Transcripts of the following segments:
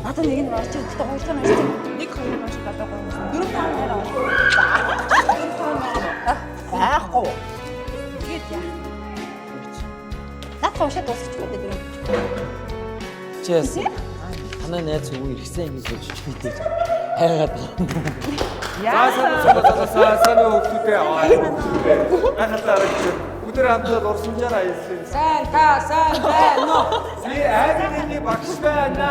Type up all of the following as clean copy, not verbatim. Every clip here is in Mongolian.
Надад нэг нь орж ирдээ хоёр дахь нь орж ирдээ. Нэг хоёр орж гадаа гоо. Дөрөв тав мээр орж. Яахгүй. Гээд яа. Наад уушаа дуусчих байдаг дөрөв. Чээс. Танай найз өвөө ирсэн ингэж бодож байдаг. Хайгаад Сайн хөвгүүдээ гайхалтай өдөр хамтдаа дурсамжаар аялсан. Сайн байна уу? Би айдны багш байна.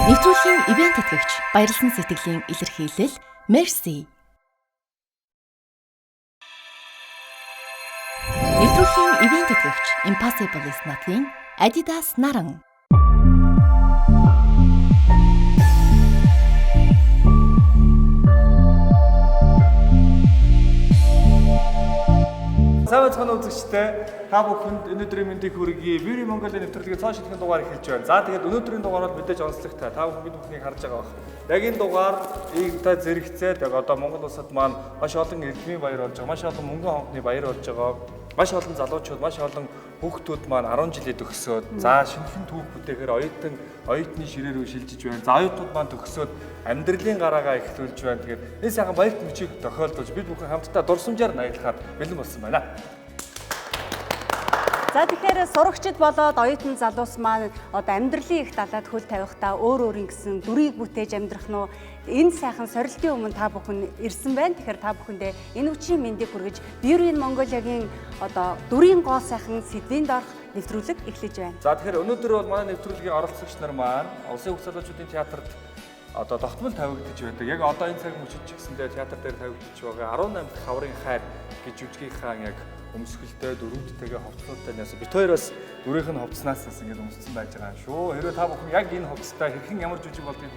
Нэвтрүүлгийн ивент тэтгэгч Баярлсан сэтгэлийн илэрхийлэл Mercy. Нэвтрүүлгийн ивент тэтгэгч Impossible is Nothing Adidas Наран. Сайн байцгаана үзэгчдээ. Та бүхэнд өнөөдрийн мэндийг хүргэе. Beauty Mongolia нэвтрүүлгийн цааш шилхэн дугаар эхэлж байна. За тэгээд өнөөдрийн дугаараар мэдээж онцлогтой. Та бүхэн бид бүхнийг харж байгаа баг. Яг энэ дугаар та зэрэгцээд яг одоо Монгол улсад маань маш олон эрдмийн баяр болж байгаа. Маш олон мөнгөн хонхны баяр болж байгаа. Маш олон залуучууд, маш олон хүүхдүүд маань 10 жилээ төгсөөд за шинэхэн түүх бүтээхээр оюутны ширээ рүү шилжиж байна. За оюутнууд маань төгсөөд амьдралын гараагаа эхлүүлж байна. Тэгэхээр энэ сайхан баярт мөчийг тохиолдуулж бид бүхэн хамтдаа дурсамжаар наяглахад бэлэн болсон байна. За тэгэхээр сурагчид болоод оюутан залуус маань одоо амьдралын их далаад хөл тавихтаа өөр гэсэн дүрийг бүтээж амьдрах нь энэ сайхан сорилтын өмнө та бүхэн ирсэн байна. Тэгэхээр та бүхэндээ энэ үчийн мэндийг хүргэж Beauty Mongolia-гийн одоо дүрийн гоо сайхан сэдвийн дорх нэвтрүүлэг эхлэж байна. За тэгэхээр өнөөдөр бол манай нэвтрүүлгийн оролцогч нар маань Улсын их залуучуудын театрт одоо тогтмол тавигдж байдаг. Яг одоо энэ цаг мөчид ч гэсэндээ театр дээр тавигдж байгаа 18 дахь хаврын хайр гэж жүжигийнхэн яг өмсгөлтэй дөрөвдтэйгээ ховцнуудтай нэс бит хоёр бас дүрийнх нь ховцнаас ингэж өмссөн байж байгаа юм шүү. Хэрвээ та бүхэн яг энэ ховцтой хэрхэн ямар жүжиг болдгийг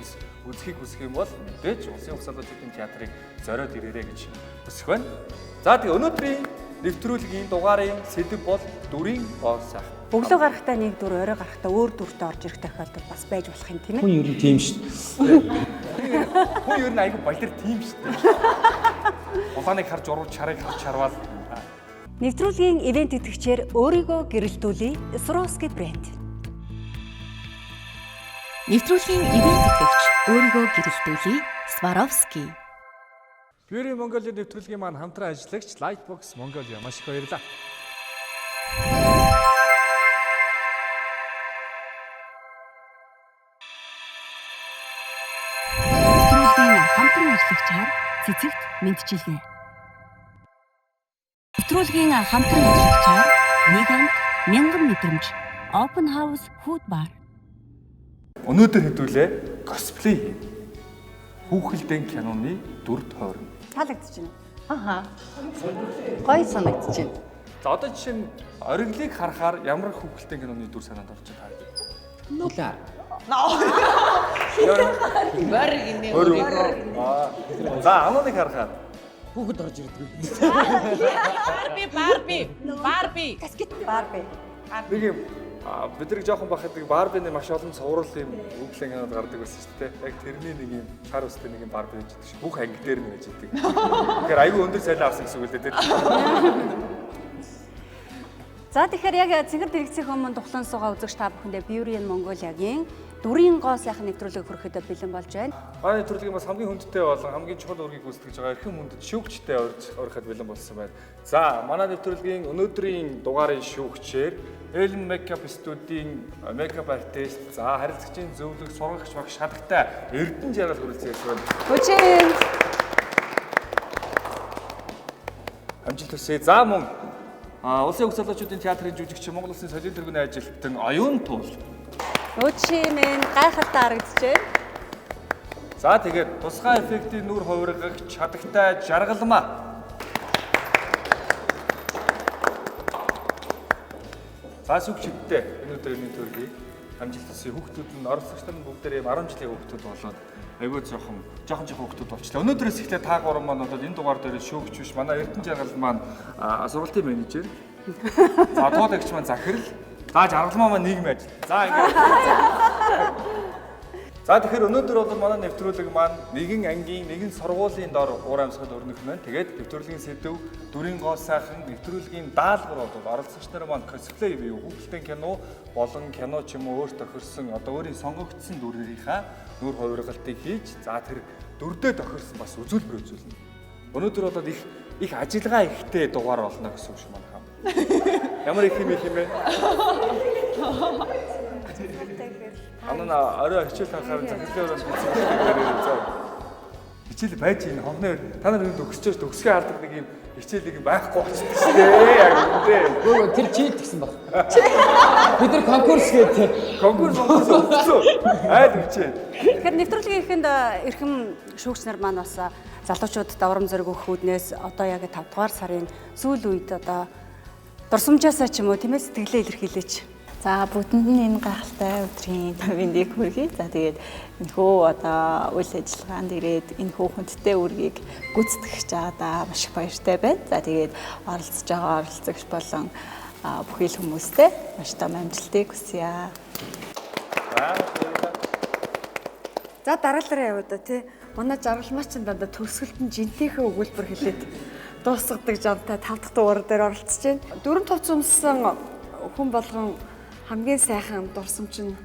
үзхийг хүсэх юм бол мэдээж Улсын их залуучуудын театрыг зориод ирээрэй гэж хүсэх байна. За тэгээ өнөөдрийн нэвтрүүлгийн дугаарын сэдэв бол дүрийн гоо сайхан. Өглөө гарахтаа нэг дүр, орой гарахтаа өөр дүртэй орж ирэх тохиолдол бас байж болох юм тийм ээ. хүн ер нь тийм шүү дээ. Хүн ер нь айгүй баялар тийм шүү дээ. Улааныг харж уруу чарыг харж чарвал Нэвтрүүлгийн ивент тэтгэгчээр өөрийгөө гэрэлтүүлээ Swarovski брэнд. Нэвтрүүлгийн ивент тэтгэгч өөрийгөө гэрэлтүүлээ Swarovski. Beauty Mongolia нэвтрүүлгийн маань хамтран ажиллагч Lightbox Mongolia маш их баярлалаа. Нэвтрүүлгийн хамтран ажиллагчаар цэцэгт мэдчилгээ. Нэвтрүүлгийн хамтран ажиллагчаар нэг амт 1000 мэдрэмж Open House Food Bar. Өнөөдөр хэдүүлээ cosplay хийн. Хүүхэлдэйн киноны дүр тойрон. Таалагдж байна. Аха. Гоё санагдаж байна. За одоо жишээ нь ориглыг харахаар ямар хүүхэлдэйн киноны дүр санаанд орж байгаа юм? Хилаа. Бэр гинэ. За анууныг харахаар Хүүхэд орж ирдэг. Барби. Каскет Барби. нэг юм бидний жоохон бахад Барбины маш олон цуврал юм хүүхэлдэйн кинод гардаг байсан шүү дээ. Яг тэрний нэг юм шар үстэй нэг юм Барби байж идэг шүү. Бүх анги дээр нь байж идэг. Тэгэхээр айгүй өндөр цайлаа авсан гэсэн үг л дээ. За тэгэхээр яг цэгэр дэрэгцийн өмнө тухлан суугаа үзэгч та бүхэндээ Beauty Mongolia-гийн дүрийн гоо сайхан нэвтрүүлэг хүрэхэд бэлэн болж байна. Манай нэвтрүүлгийн бас хамгийн хүндтэй болон хамгийн чухал үргийг гүйцэтгэж байгаа эрхэм хүндэт шүүгчтэй ороход бэлэн болсон байна. За манай нэвтрүүлгийн өнөөдрийн дугаарын шүүгчээр Ellen Makeup студийн makeup artist, за харилцагчийн зөвлөх сургагч багш шатагтай Эрдэнэ Жаргал хүрэлцэн ирсэн байна. Хүчин. Амжилт хүсье. За мөн Улсын их залуучуудын театрын жүжигч Монгол Улсын соёлын тэргүүний ажилтан Оюун Туул. Өчигэн гайхалтай харагдаж байна. За тэгээд тусгай эффектийн нүр хувиргагч чадагтай Жаргалмаа. За сүгчдтэй өнөөдөр энэ төргийг амжилт хүсье. Хүүхдүүд нь оролцогч нар бүгдээрээ 10 жилийн хүүхдүүд болоод айгүй жоохон хүүхдүүд болчихлоо. Өнөөдрөөс эхлээд та гурван маань бол энэ дугаар дээр шүүгч биш. Манай Эрдэнэ Жаргал маань сургалтын менежер. За туулагч маань Захирал. За Жаргалмаа маань нийгмийн ажил. За ингээд. За тэгэхээр өнөөдөр бол манай нэвтрүүлэг маань нэгэн ангийн, нэгэн сургуулийн дор уур амьсгал өрнөх маань. Тэгээд нэвтрүүлгийн сэдв дүрийн гол сайхан нэвтрүүлгийн даалгавар бол оролцогч нар маань косплей буюу хүүхдийн кино болон кино ч юм уу өөр тохирсон одоо өөрийн сонгогдсон дүрийнхаа нүүр хувиргалтыг хийж за тэр дүрдээ тохирсон бас үзүүлбэр үзүүлнэ. Өнөөдөр бол их ажиллагаа ихтэй дугаар болно гэсэн үг шиг маань хаа. Ямар их юм бэ? Анаа орой хичээл харахаар захирлын өрөөс хэлсэн. Хичээл байж ийн хонхны та нар нэг төгсчөөс төгсгөө хардаг нэг юм хичээлийг байхгүй болчихсон шүү дээ. Яг үнэндээ. Гөө тэр чийд гэсэн баг. Бид нар конкурс гэдэг. Конкурс өгсөн. Айл хичээл. Тэгэхээр нэвтрүүлгийнхэнд эрхэм шүүгч нар маань бас залуучуудад урам зориг өгөх үүднээс одоо яг 5 дугаар сарын сүүл үед одоо дурсамжаасаа ч юм уу тийм ээ сэтгэлээ илэрхийлээч. За бүгдэнд нь энэ гайхалтай өдрийн мэндийг хүргэе. За тэгээд энэхүү одоо үйл ажиллагаанд ирээд энэ хүүхэндтэй үргийг гүйцэтгэж байгаадаа маш их баяртай байна. За тэгээд оролцож байгаа оролцогч болон бүхий л хүмүүстээ маш том амжилтыг хүсье. За дараалал яваа да тий. Манай жаргалмаач ч дандаа төгсгөлт нь жинтийнхээ өгүүлбэр хэлээд дуусгадаг жамтай 5 дахь дугаар дээр оролцож байна. Дөрөв товц өмссөн хүн болгон хамгийн сайхан дурсамж нь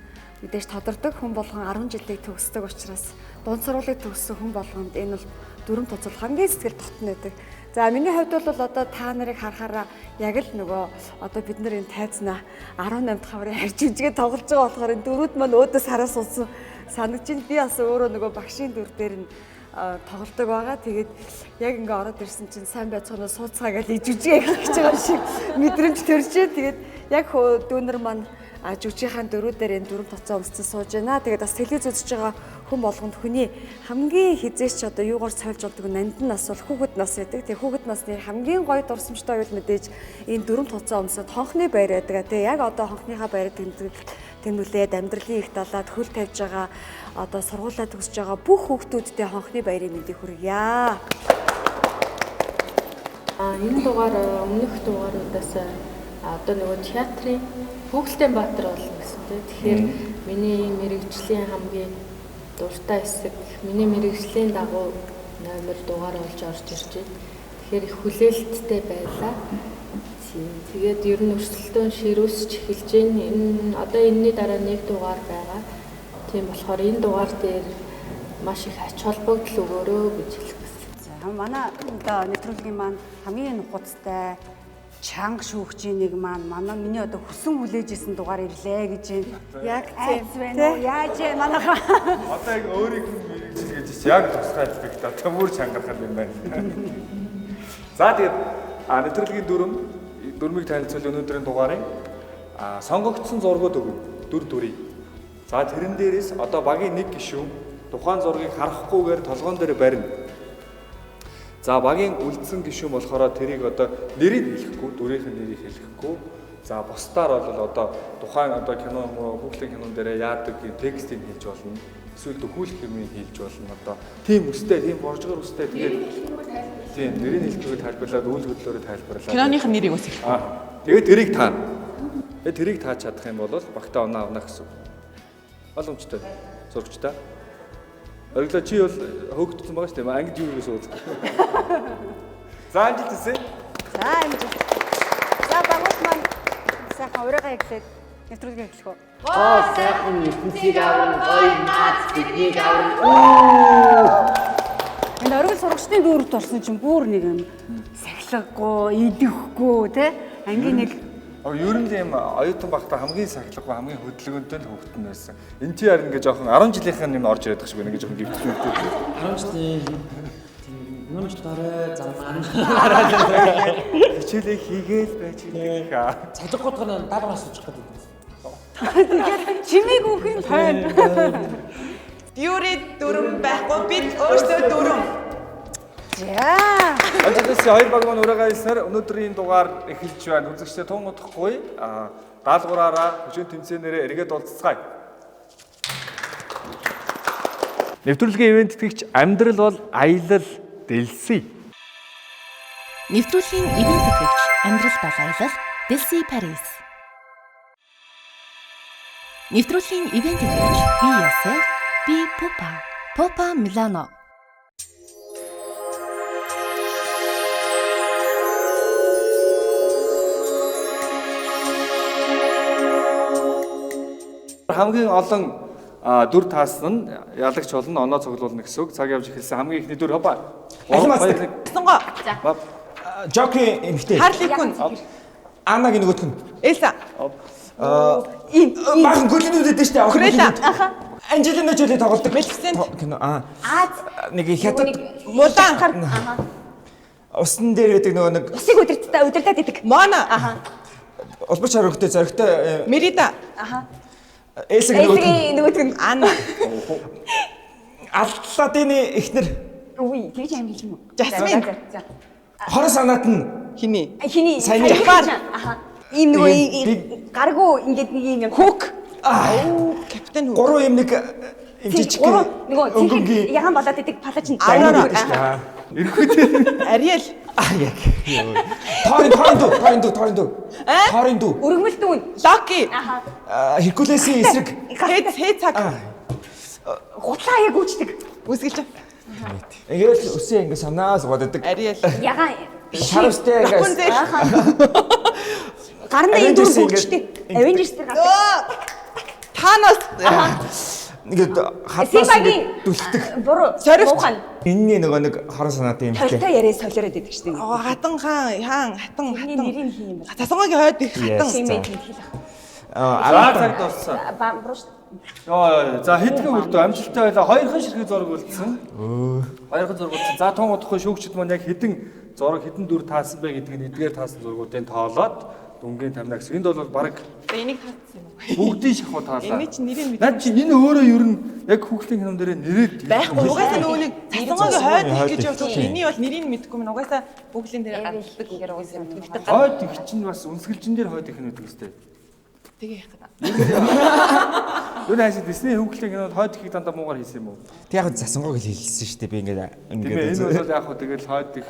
мэдээж тодордог хүн болгон 10 жилийг төгсдөг учраас дунд сургуулийг төгссөн хүн болгонд энэ бол дөрөв товц хамгийн сэтгэл дотн байдаг. За миний хувьд бол одоо та нарыг харахаараа яг л нөгөө одоо бид нар энэ тайзнаа 18 дахь хаврын харж үжигээ тоглож байгаа болохоор энэ дөрүүд маань өөдөөс хараас уусан санагдаж байна. Би бас өөрөө нөгөө багшийн дүр дээр нь тоглодог байгаа. Тэгээд яг ингээ ороод ирсэн чинь сайн байцгаанаа сууцгаа гэж ижижгээ гэж байгаа шиг мэдрэмж төрж байна. Тэгээд яг дүүнер маань жүжигхэн дөрүүдээр энэ дөрөв тоцоо өмссөн сууж байна. Тэгээд бас телевиз үзэж байгаа хүн болгонд хүний хамгийн хизээч одоо юугаар цайлж болдог нандин нас бол хүүхэд нас байдаг. Тэгээд хүүхэд насны хамгийн гоё дурсамжтай үйл мэдээж энэ дөрөв тоцоо өмсөд хонхны байр байдаг. Тэгээд яг одоо хонхныхаа байрыг тэмдэглээд амьдралын их далаад хөл тавьж байгаа одоо сургуулаа төгсөж байгаа бүх хүүхдүүдтэй хонхны баярын мэндийг хүргье. Энэ дугаар өмнөх дугааруудаас одоо нөгөө театрын Хүүхэлдэйн Баатар болно гэсэн тийм. Тэгэхээр миний мэрэгжлийн хамгийн дуртай хэсэг, миний мэрэгжлийн дагуу номер дугаар болж орж ирж байна. Тэгэхээр их хүлээлттэй байлаа. Тэгээд ер нь өрсөлдөөн ширүүсч эхэлж байна. Энэ одоо энэний дараа нэг дугаар байгаа. Тийм болохоор энэ дугаар дээр маш их ач холбогдол өгөөрөө гэж хэлэх гэсэн. За манай одоо нэвтрүүлгийн маань хамгийн нухацтай чанга шүүгчийн нэг маань миний одоо хүсэн хүлээж исэн дугаар ирлээ гэж байна. Яг тийм байна уу? Яаж манайхаа Одоо яг өөрийг мэрэгжил гэж яг тусгай хэлбэг та төмөр чангархал юм байна. За тэгээд нэвтрүүлгийн дөрмийг танилцуул өнөөдрийн дугаарын сонгогдсон зургууд өгнө. Дүрийг. За тэрэн дээрээс одоо багийн нэг гишүүн тухайн зургийг харахгүйгээр толгоон дээр барина. За багийн үлдсэн гишүүн болохоор тэрийг одоо нэрийг хэлэхгүй, дүрийнх нь нэрийг хэлэхгүй. За бусдаар бол одоо тухайн одоо кино хүүхдийн кинон дээр яадаг текстийг хэлж болно. Эсвэл төхүүлэх юмыг хэлж болно. Одоо тийм өстэй, тийм боржгор өстэй тэгээд тийм нэрийг хэлэхгүйгээр тайлбарлаад үйл хөдлөлөөрөө тайлбарлаад киноных нэрийг бас хэлэх. Тэгээд тэрийг таана. Тэгээд тэрийг тааж чадах юм бол багтаа оноо авна гэсэн. Боломжтой. Зурагчтай. Орглоо чи бол хөөгдсөн байгаа шүү дээ. Ангид юу гэсэн үг. За амжилт хүсье. За амжилт. За багш маань сайхан урайгаа эхлээд нэвтрүүлгээ эхлэх үү? Сайхан ертөнцийг аврын гоё наац биднийг аврын. Энэ оргил сурагчдын дүүрт орсон чинь бүр нэг юм сахилгагүй, идэхгүй тий? Ангийн нэг Ер нь юм оюутан багтаа хамгийн сахилгагүй, хамгийн хөдөлгөөнтэй л хүүхдэн байсан. Энэ чи харин ингээ жоохон 10 жилийнхэн юм орж ирээд байгаа шиг байна. Ингээ жоохон гівтсэн үү. 10 жилийн нэмж дараа замаа. Хичээлээ хийгээл байж байгаа. Цажиггуудгаар даавар асууж байгаа юм. тэгэхээр чимээг үхэн тань. Юрид дүрм байхгүй бид өөрсдөө дүрм. За. Ажлын хоёр баг маань урайгаа хэлснээр өнөөдрийн дугаар эхэлж байна. Үзэгчдээ тун удахгүй даалгавраараа хөшөө тэмцээнээрээ эргээд уулзцгаая. Нэвтрүүлгийн ивент тэтгэгч амьдрал бол аялал дэлсий. Нэвтрүүлгийн ивент тэтгэгч амьдрал бол аялал дэлсий Парис. Нэвтрүүлгийн ивент тэтгэгч Be Yourself Би Попа. Попа Милано. Хамгийн олон дүр таасан нь ялагч болно, оноо цуглуулна гэсэн үг. Цаг явж эхэлсэн. Хамгийн ихний дүр хопа. Сонгоо. Жоки эмхтэй. Харли Кун. Анагийн нөгөөх нь. Элса. Баахан гөлнүүд өгдөө штэ. Крела. Анжелина Жоли тоглодог. Мэлфисент. Кино. Нэг хятад Мулан. усны дээр байдаг нөгөө нэг Усыг удирдаад идэг. Мона. улбар чаргахтай зоригтой Мерида. Элсгийн нөгөөт нь Анна. Алладины эхнэр үгүй тэгж аим хэлэх юм уу? Жасмин. хорон санаат нь Хиний. Хиний Саяны ийм нөгөө гаргуу ингээд нэг юм Хук. Капитан Хук. гурван юм нэг юм жижиг нөгөө яхан болоод идэг палач нь Ариэл. яг Торин дүү өргөмөл дүүн Локи. Херкулесийн эсрэг Хэд цаг. гутлаа яг үүчдэг. Үсгэлж. ингээд үсээ ингээд санаа суугаад байдаг Ариэл. Ягаан шарвстай ингээд гарны энэ дүүн бүгдчтэй. Avengers дээр Танос. ингээд хадаас Симбагийн дүлхдэг буруу Соревч. энэний нөгөө нэг хорон санаатай юм Толтой хтэй яриа солиороод идэг шүү дээ. Хатан хаан хатан. Нэрийн хин юм байна. Тасангагийн хойд их хатан. Араа цаг дууссан. Буруу шүү. Йоо, за хэдхэн үлдээ амжилттай байлаа. Хоёрхан ширхэг зураг үлдсэн. Хоёрхан зураг үлдсэн. За тун удахгүй шүүгчд маань яг хэдэн зураг хэдэн дүр таасан бэ гэдгийг эдгээр таасан зургуудын тоолоод дүнгийн тамина гэсэн. Энд бол баг Энийг таасан юм уу? бүгдийн шахуу таалаа. Эний чинь нэрийг мэд. Наад чи энэ өөрөө ер нь яг хүүхдийн кинон дээр нэрээд Байхгүй угаасаа нөгөө нэг тасангагийн хойд их гэж явж байгаа. Эний бол нэрийг мэдэхгүй мэн угаасаа бүглийн дээр гаддаг гэр угаасаа мэддэг. хойд их чинь бас үнсгэлжин дээр хойд их нэдэг өстэй. Тэгээ яах гэдэг. Юу нээш Disney хүүхдийн кинонд хойд ихийг дандаа муугар хийсэн юм уу? Тэг яг засангыг хэлсэн шүү дээ би ингээд Энэ бол яг хөө тэгэл хойд их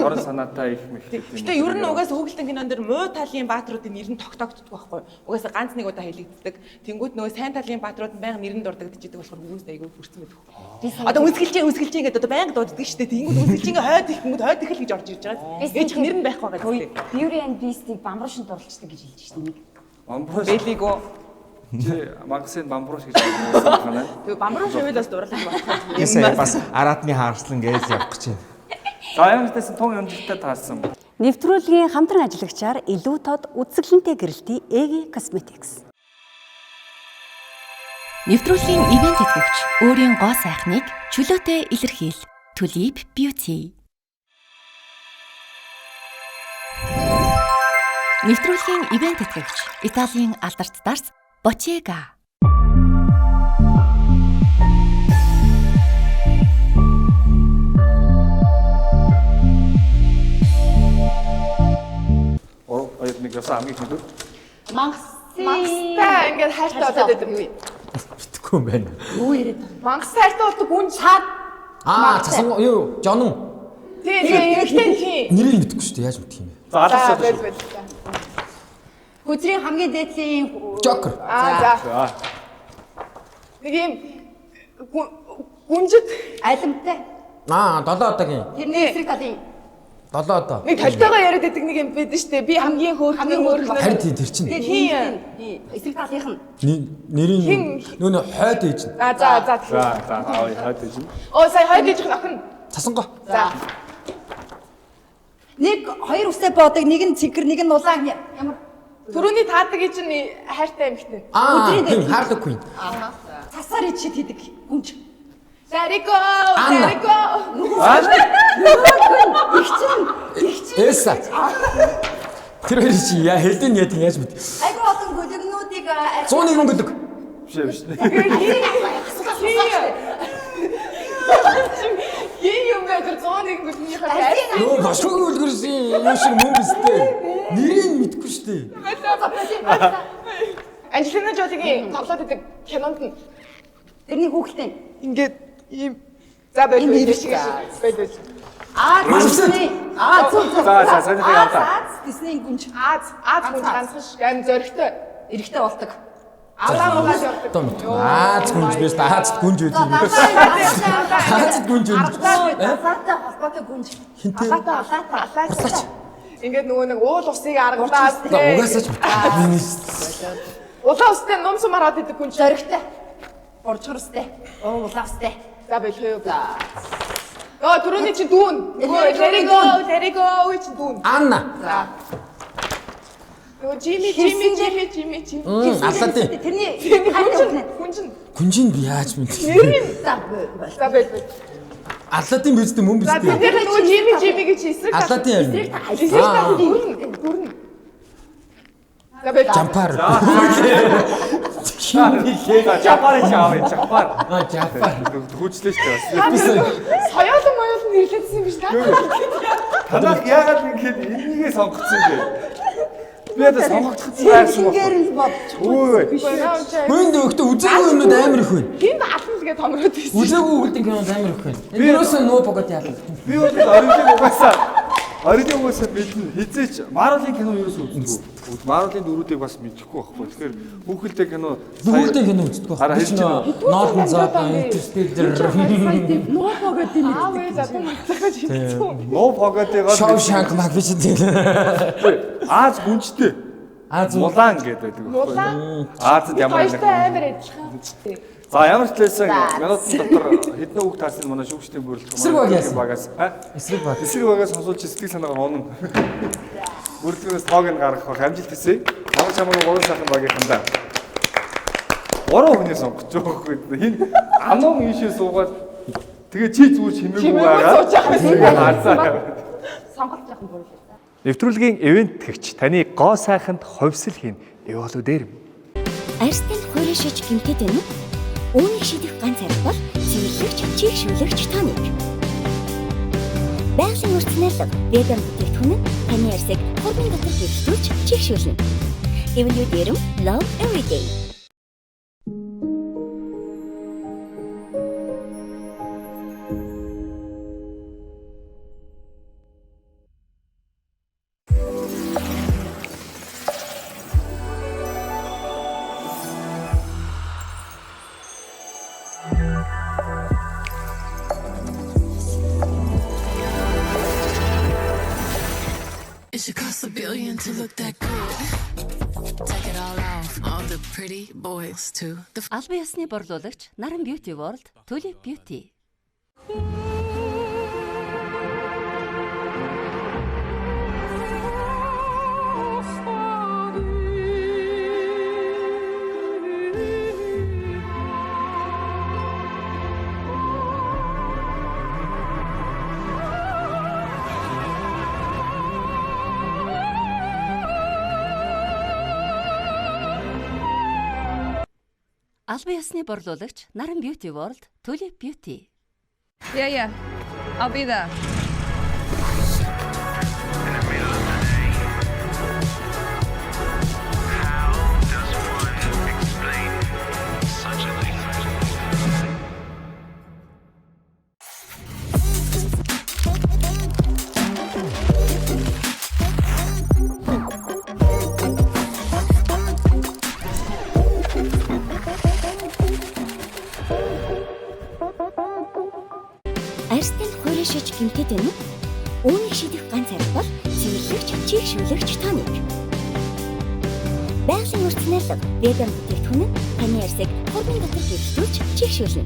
орон санаатай их мэхтэй. Гэтэ ер нь угаасаа хүүхдийн кинон дээр муу талын баатруудын нэр нь тогтоогддог байхгүй. Угаасаа ганц нэг удаа хэлэгддэг. Тэнгүүд нөгөө сайн талын баатрууд нь байнга нэр нь дурддагдчихдаг болохоор үгүйс айгүй хүрсэн байдаг. Одоо үнсгэлжээ гэдэг одоо байнга дууддаг шүү дээ. Тэнгүүд үнсгэлжээ хойд их гингүүд хойд их л гэж орж ирж байгаа. Ээжих нэр нь байхгүй байгаа гэдэг. Beauty and Beast-ийг бамбаршин дурлцдаг гэж хэлж шүү дээ. Бамбурш Бэлиго. чи магасын бамбурш гэж байна. Тэгээ бамбаруу шивэлээс дурлаж болох. Ясаа бас араатны хаарслан гэж явах гэж байна. За ямарчсан тун амжилттай таасан. Нэвтрүүлгийн хамтран ажиллагчаар илүү тод үзэсгэлэнтэй гэрэлтийн Эги Cosmetics. Нэвтрүүлгийн ивент тэтгэгч өөрийн гоо сайхныг чөлөөтэй илэрхийл. Tulip Beauty. Нэвтрүүлгийн ивент тэтгэгч Италийн алдарт дарс Bottega. Нэг ясаа хамгийн хөдөр. Мангастай ингээд хайртай болоод байдаг юм. Битгүй юм байна. Юу яриад? Мангас хайртай болдог хүн чад. Цасан юу Жонон. Тэгээ ихтэй Нэрийг мэдэхгүй шүү дээ яаж мэдэх юм бэ? За алсаа. Хөдрийн хамгийн дээдлийн Joker. За. Нэг юм гүнжид алимтай. 7 одоогийн. Тэрний эсрэг талын 7 одоо. нэг талтайгаа яриад байдаг нэг юм байдаг шүү дээ. Би хамгийн хөөрхөн. Харин тэр чинь. эсрэг талынх нь Нэрийн нөө хойд ээж. За. Аа хойд ээж. Оо сая хойд ээж охин. Цасангаа. За. нэг хоёр үстэй боодог, нэг нь цэгэр, нэг нь улаан ямар Төрөний таадаг гэж нь хайртай эмэгтэй. Тийм Harley Quinn. цасаар ичид хийдэг гүнж. Зарико. Эса. Тэр хоёр чи яа хэлдэн яа тийм яаж мэд. Айгу олон гөлөгнүүдийг 101 гөлөг. Биш. Юм гэдэг 101 гүлний хайр. Нөө башгүй үлгэрсэн юм шиг мөн бистэй. Нэрийг мэдэхгүй шүү дээ. Анжелина Жолигийн тоглоод байдаг кинонд нь тэрний хүүхэлтэй. ингээд ийм за байдаг шиг байдаг. За санийхаа яваа. Disney гүнж. Аз хүн ганцхан шиг аим зоригтой. Эрэхтэй болдог. Алаагаад явдаг. Аз гүнж биш Аз гүнж үү. Аз гүнж үү. Азаатай холбоотой гүнж. Хинтээ. Алаатай. Ингээд нөгөө нэг уул усыг аргалаад Угаасаач. улаан устай ном сумараад идэг гүнж. Зоригтой. Урчхарстай. Улаастай. За бэлхээ. Оо түрүүний чи дүүн. Тэрийгөө чи дүүн. Анна. За. Нөгөө Жими. Алладин. Тэрний Хүнжин. Гүнжин би яаж мэд. За бэл. Алладин биздээ мөн За биздээ. тэр нөгөө Жими гэж эсрэг Алладин ярина. дүүрэн. За бэл. Жампар. Жапар чаавэ жапар. Жампар. Хүчлээ шүү дээ. Соёолон моёолон нэрлэсэн юм биш та. Танах яагаад ингэж энийгээ сонгоцсон бэ? Би одоо сонгогдсон байсан юм. гэрэл бодчих. Хөөнд өгтө үзээгүй юмуд амар их байна. Хин алан л гэ томроод байсан. Үзээгүй үлдэн кинонд амар их байна. Энэ юусэн нөө богод яадаг. Би одоо оройн угаасаа мэднэ. Хизээч Марвелын кино юусэн үздэг. Марвелын дөрүүдийг бас мэдэхгүй байхгүй. Тэгэхээр хүүхэлдээ кино Бүгдээ кино үздэг. Хараа хэлж байна. Нордон Зоотон Интерстеллар. Ноо богод юм. Аавээ задан мэдчихэж хэлсэн. Ноо поготойгоо Шоушанк Магнифисент. Аз гүнжтэй. Аз Мулан гэдэг байдаг. Мулан. Азад ямар нэг. Баяртай амар адилхан. За ямар ч лээсэн минутын дотор хэдэн үг таарсан манай шүүгчдийн бүрэлдэхүүн Эсрэг баг яасан. багаас Эсрэг баг. эсрэг багаас сонсуулж сэтгэл санаагаар онно. Бүрэлдэхүүнээс тоог нь гаргах бах амжилт хүсье. Манай чамайг 3 сайхан багийнхандаа 3 хүний сонгож байгаа байхгүй. Хин амнон ийшээ суугаад тэгээ чи зүгээр чимээгүй байгаа. Сонгох жоохон бүр. Нэвтрүүлгийн ивент тэгч таны гоо сайханд хувьсэл хийн. Эволу дээр. Арстан хуурашиж гэмтээд байна уу? Үүнийг шийдэх ганц арга бол цэвэрлэгч, чийгшүүлэгч тоник. Байгалийн өртнэлэг веган бүтээгдэхүүн нь таны арсыг хормын дотор гэрэлтүүлж чийгшүүлнэ. Эвэлүү дэрэм Love Everyday. It should cost $1 billion to look that good. Take it all off, all the pretty boys too. Албан ёсны борлуулагч Наран Beauty World, Tulip Beauty. Албан ёсны борлуулагч Наран Beauty World, Tulip Beauty. Yeah. I'll be there. Арстан хуурашиж гэмтээд байна уу? Үүнийг шийдэх ганц арга бол цэвэрлэгч, чийгшүүлэгч тоник. Байгалийн өртнэлэг веган бүтээгдэхүүн нь таны арсыг хормын дотор гэрэлтүүлж чийгшүүлнэ.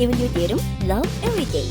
Эвэлүү дэрэм Love Everyday.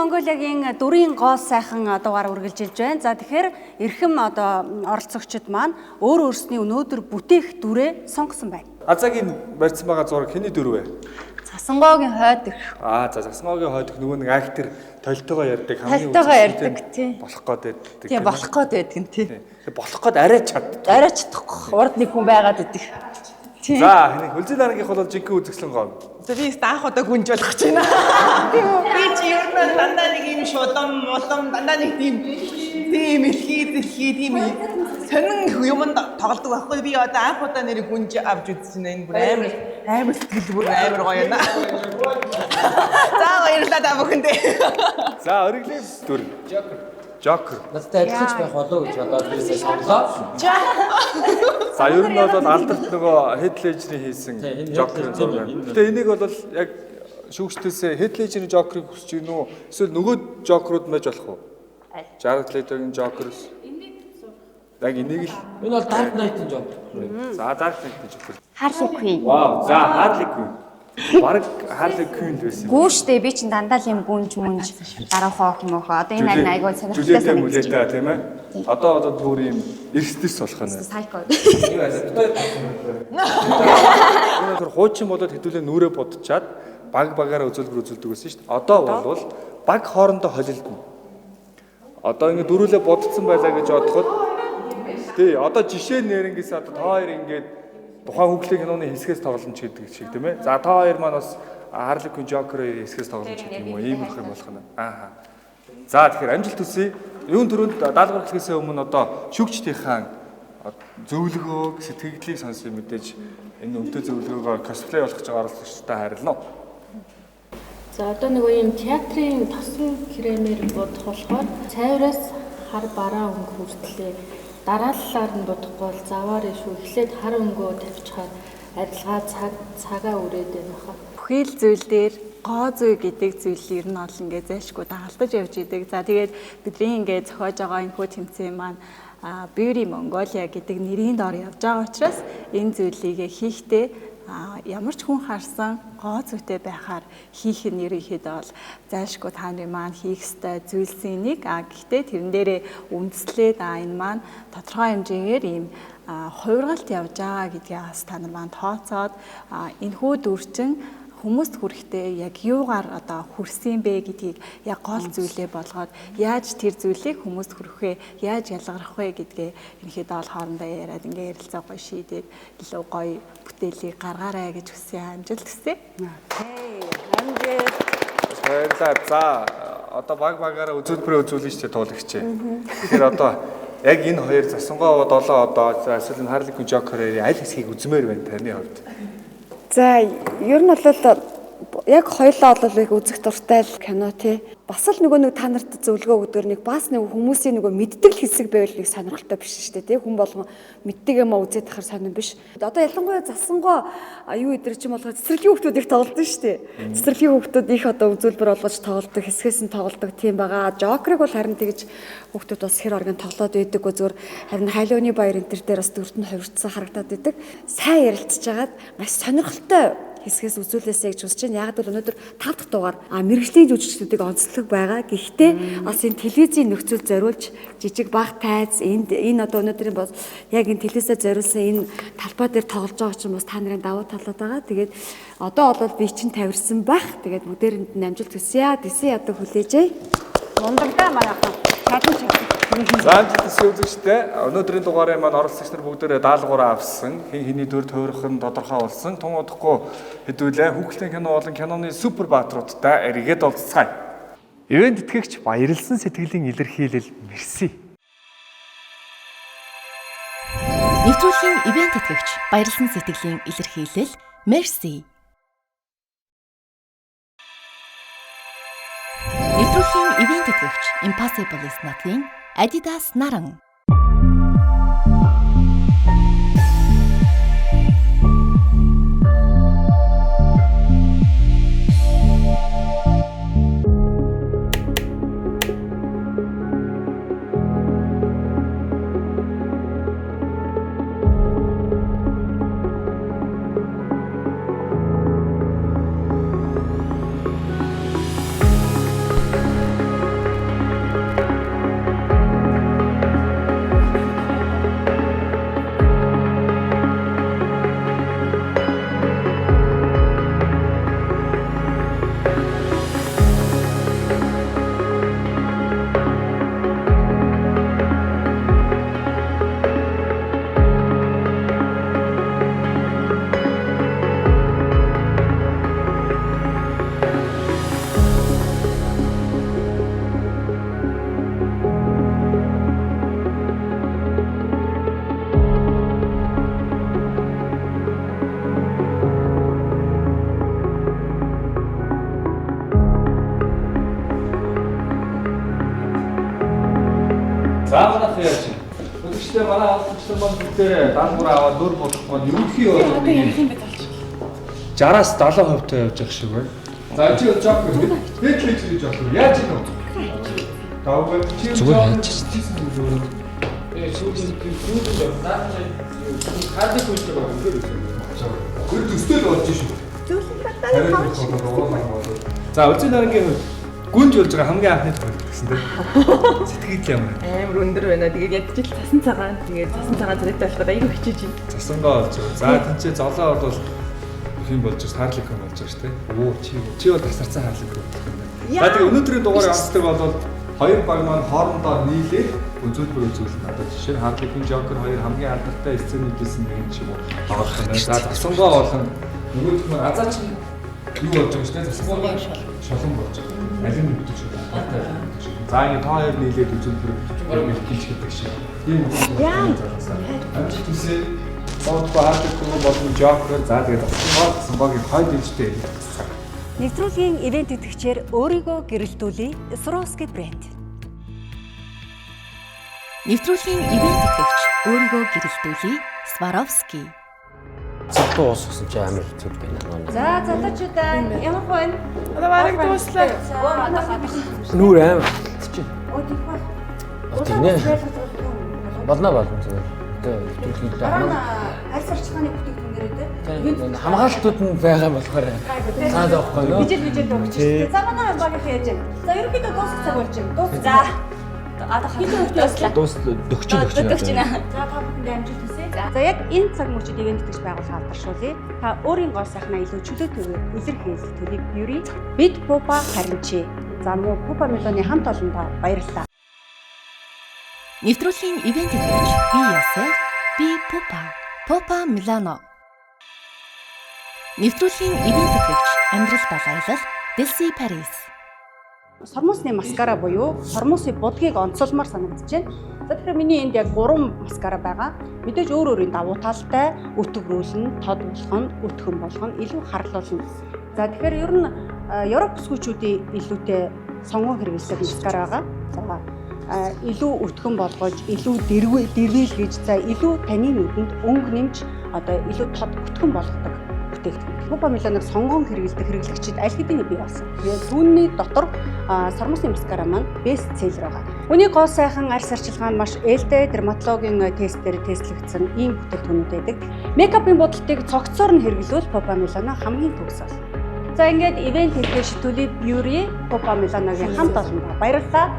Монголиагийн дүрийн гоо сайхан дугаар үргэлжилж байна. За тэгэхээр эрхэм оролцогчид маань өөрсний өнөөдөр бүтээх дүрээ сонгосон байна. Азагийн барьсан байгаа зураг хэний дүр вэ? Засангоогийн хойд их. За засангоогийн хойд их нөгөө нэг актер толтойгоо ярьдаг Толтойгоо ярьдаг тий. болох гээд байдаг. Тий болох гээд байдаг нь тий. Болох гээд арай чаддаг. Арай чадахгүй. Урд нэг хүн байгаад идэг. За хэний хөлзөл аргийнх бол жинхэнэ үзэсгэлэн гоо. За би анх удаа гүнж болох гэж байна. Тийм үү? Би чи ер нь дандаа нэг юм шудам, молом дандаа нэг тийм дэлхий тийм сонин юмд тоглодог байхгүй. Би одоо анх удаа нэр гүнж авч үзсэн энэ бүр амар сэтгэл бүр амар гоё юм. За баярлалаа та бүхэндээ. За өргөлийн дүр. Жокер. Надтай адилхан байх болов гэж бодоод бисээ сонлоо. За ер нь бол алдарт нөгөө Heath Ledger-ийн хийсэн Joker зураг байна. Гэтэ энийг бол яг шүүгчдээс Heath Ledger-ийн Joker-ыг хүсэж гинүү эсвэл нөгөө Joker-ууд мэж болох уу? Jared Leto-гийн Joker-с. Яг энийг л энэ бол Dark Knight-ийн Joker. За Dark Knight-ийн Joker. Harley Quinn. Вау, за Harley Quinn. Бараг Harley Quinn л байсан. Гүүштэй би чинь дандаа л юм гүнж дараа хоох мөхөө. Одоо энэ аль айгүй сонирхолтой санагдаж тийм ээ. Одоо бүр юм эрсдэс болох нь. Сайко. Тэр хуучин болоод хэдүүлээ нүрээ бодчихад багаараа үзүүлбэр үзүүлдэг байсан шүү дээ. Одоо бол баг хоорондоо холилдно. Одоо ингэ дөрүлээ бодцсон байлаа гэж бодоход тий одоо жишээ нэрнгээс одоо та хоёр ингээд тухайн хүүхлийн киноны хэсгээс тоглоомч гэдэг шиг тийм ээ. За та хоёр маань бас Harley Quinn Joker-ийн хэсгээс тоглоомч гэдэг юм уу? Иймэрхүү юм болох нь. Ааха. За тэгэхээр амжилт хүсье. Юун төрөнд даалгавар хэлхээсээ өмнө одоо шүүгчдийнхаа зөвлөгөөг, сэтгэгдлийг сонсъё мэдээж энэ өнтөө зөвлөгөөгөө косплей болгож байгаа оролцогчтой харилна. За одоо нөгөө юм театрын тосон кремээр бодох болохоор цайвраас хар бараа өнгө хүртлээ дарааллаар нь бодохгүй бол заваар шүү. Эхлээд хар өнгөө тавьчихаар арилгаа цагаа үрээд байна хаа. Бүхэл зүйл дээр гоо зүй гэдэг зүйл ер нь ол ингээ зайлшгүй дагалдаж явж идэг. За тэгээд бидний ингээ зохиож байгаа энэ хөө тэмцээн маань Beauty Mongolia гэдэг нэрийн доор явж байгаа учраас энэ зүйлийг хийхдээ ямар ч хүн харсан гоо зүйтэй байхаар хийх нь ерөнхийдөө бол зайлшгүй та нарын маань хийх ёстой зүйлсийн нэг. Гэхдээ тэрэн дээрээ үндэслээд энэ маань тодорхой хэмжээгээр ийм хувиргалт явж байгаа гэдгийг бас та нар маань тооцоод энэ хүү дүрчин хүмүүст хүрэхдээ яг юугаар одоо хүрсэн бэ гэдгийг яг гол зүйлээ болгоод яаж тэр зүйлийг хүмүүст хүрэхээ яаж ялгарах вэ гэдгээ ерөнхийдөө бол хоорондоо яриад ингээ ярилцаа гоё шийдээд илүү гоё бүтээлийг гаргаарай гэж хүсье. Амжилт хүсье. Окей. Амжилт. Баярлалаа. За одоо багаараа үзүүлбэрээ үзүүлнэ шүү дээ туулагчээ. Тэгэхээр одоо яг энэ хоёр засангоо 7 одоо эсвэл Harley Quinn Joker-ийн аль хэсгийг үзмээр байна таны хувьд? За ер нь бол яг хоёулаа бол яг үзэх дуртай л кино тий. Бас л нөгөө та нарт зөвлөгөө өгдөөр нэг бас нэг хүмүүсийн нөгөө мэддэг хэсэг байвал нэг сонирхолтой биш шүү дээ тий. Хүн болгон мэддэг юм а үзээд тахаар сонирн биш. Одоо ялангуяа засангоо юу идэр чим болгоо цэцэрлэгийн хүүхдүүд их тоглодог шүү дээ. Цэцэрлэгийн хүүхдүүд их одоо үзүүлбэр болгож тоглодог, хэсгээс нь тоглодог тийм байгаа. Joker-ыг бол харин тэгж хүүхдүүд бас хэр оргин тоглоод байдаг гоо зүгээр харин Хайлууны баяр энтер дээр бас дүрт нь хувирцсан харагдаад байдаг. Сайн ярилцж агаад маш сонирхолтой хэсгээс үзүүлээсэй гэж хүсэж байна. Яг л өнөөдөр 5 дахь дугаар мэрэгжлийн жүжигчдүүдийг онцлог байгаа. Гэхдээ бас энэ телевизийн нөхцөл зориулж жижиг баг тайз энэ одоо өнөөдрийн бас яг энэ телевизээр зориулсан энэ талбай дээр тоглож байгаа чинь бас та нарын давуу талууд байгаа. Тэгээд одоо бол би чинь тавирсан байх. Тэгээд бүгдээрэнд нь амжилт хүсье. Дэсээ ядуу хүлээжээ. Мундагтай манайхан чадсан. За амжилт үзэгчтэй өнөөдрийн дугаарыг маань оролцогч нар бүгдээрээ даалгавраа авсан. Хин хэний дүр тойрох нь тодорхой болсон. Тун удахгүй хэдүүлээ хүүхдийн кино болон киноны супер баатруудтай эргээд уулзцгаая. Ивент тэтгэгч баярлсан сэтгэлийн илэрхийлэл мерси. Нэвтрүүлгийн ивент тэтгэгч баярлсан сэтгэлийн илэрхийлэл мерси. Нэвтрүүлгийн ивент тэтгэгч Impossible is Nothing Adidas Наран. За манайх яаж юм. Өдөрчтэй манай албачлан маань бүгдээрээ даалгавар аваад дөр болох маань ерөнхий бол 60-аас 70% таа явж явах шиг байна. За чи жокер хэд л хийж жокер яаж юм бэ? Давгүй чи зүгээр яаж хийсэн юм өөрөө. Сүүлийн хаадаг үйл байгаа юм дээр үү? Гэр төстэй л болж шүү. За үлзий нарынгийн хувьд гүнж болж байгаа хамгийн анхны тохиолдол гэсэн дээ. Сэтгэл ямар амар өндөр байна. Тэгээд ядчил цасан цагаан. Тэгээд цасан цагаан зэрэгтэй болохоор аягүй хичээж байна. засангаа болж байгаа. За тэнцээ золоо бол юм болж хаарлаг юм болж байгаа шүү дээ. Оо чи бол тасарсан хаарлаг юм. За тэгээд өнөөдрийн дугаарыг онцлог бол хоёр баг маань хоорондоо нийлээд үзүүлэн одоо жишээ нь хаарлаг жокер хоёр хамгийн алдартай сценүүдээс нэг юм шиг тоглох юм байна. За засангаа болон нөгөөх нь азаач юу болж байгаа шүү дээ. Засангаа шолон болж байгаа. Алин мэддэг шүү дээ. За ингэ та хоёр нийлээд үзүүлбэр мэлхийч гэдэг шиг. Тийм үү. Амжилт хүсье. Саунд баатар болон жокер за тэгээд засангагийн хойд дэвжтэй. Нэвтрүүлгийн ивент итгэгчээр өөрийгөө гэрэлтүүлээ Swarovski брэнд. Нэвтрүүлгийн ивент итгэгч өөрийгөө гэрэлтүүлээ Swarovski. Цогтой уусгасан чи амар зүг байна. За залуучуудаа ямар байна? Одоо бараг дууслаа. Нүр амар чи. Оо тийм ба. Тэгнэ. Болно. Нэвтрүүлгийн Арьс арчилгааны бүтээгдэхүүнээр дээ. хамгаалтууд нь байгаа болохоор цаад авахгүй нөө. Бижил дуугч. За манай багийнх яаж байна? За ерөнхийдөө дуусах цаг болж байна. Дуус. За. Одоо хатаа Дөгч. За та бүхэнд амжилт хүсье. За яг энэ цаг мөчид ивент итгэж байгуулах алдаршуулъя. Та өөрийн гол сайхнаа илүү чөлөөтэйгээр илэрхийлэх төлөв Beauty бид Pupa харинчи. За мөн Pupa Milano хамт олондоо баярлалаа. Нэвтрүүлгийн ивент итгэгч Be Yourself, Be Pupa Milano. Нэвтрүүлгийн ивент итгэгч Амьдрал Балайлал, Delcy Paris. Сормосны маскара буюу сормосын будгийг онцолмоор санагдаж байна. За тэгэхээр миний энд яг 3 маскара байгаа. Мэдээж өөр өөрийн давуу талтай өтгөрүүлнэ, тод болгоно, өтгөн болгоно, илүү харлуулна. За тэгэхээр ер нь Европ бүсгүйчүүдийн илүүтэй сонгон хэрэглэдэг маскара байгаа. За илүү өтгөн болгож, илүү дэрвэлгэж, за илүү таны нүдэнд өнгө нэмж одоо илүү тод өтгөн болгодог бүтээгдэхүүн. Pupa Milano-г сонгон хэрэглэгчид аль хэдийн бий болсон. Тэгээд түүний дотор сормосны маскара маань бест селлер байгаа. Үүний гол сайхан арьс арчилгаа нь маш ээлтэй дерматологийн тестээр тестлэгдсэн ийм бүтээгдэхүүнүүд байдаг. Мейкапын бодолтыг цогцоор нь хэрэглүүл Pupa Milano хамгийн төгс бол. За ингээд ивент хийх шитүүлээ Beauty Pupa Milano-гийн хамт олондоо баярлалаа.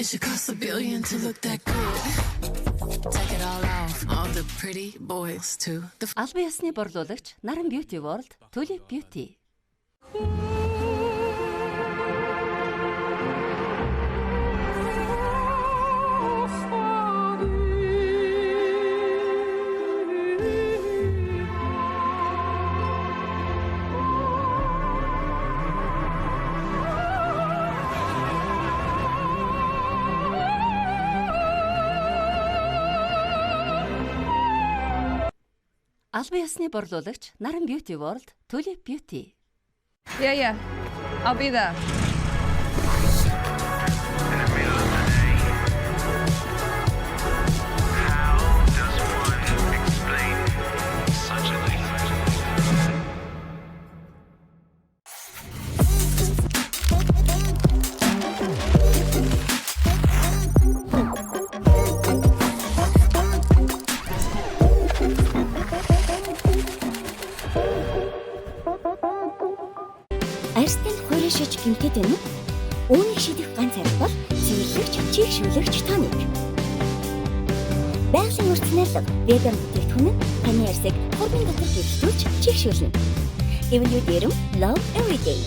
It should cost $1 billion to look that good. Take it all off, all the pretty boys too. Албан ёсны борлуулагч Наран Beauty World, Tulip Beauty. Албан ёсны борлуулагч Наран Beauty World, Tulip Beauty. Yeah. I'll be there. Energy Tonic. Байгалийн урьдчилан веган бүтээгдэхүүн нь таны арьсыг хормын дотор гэрэлтүүлж чигшүүлнэ. Эвлүү дэрэм Love Everyday.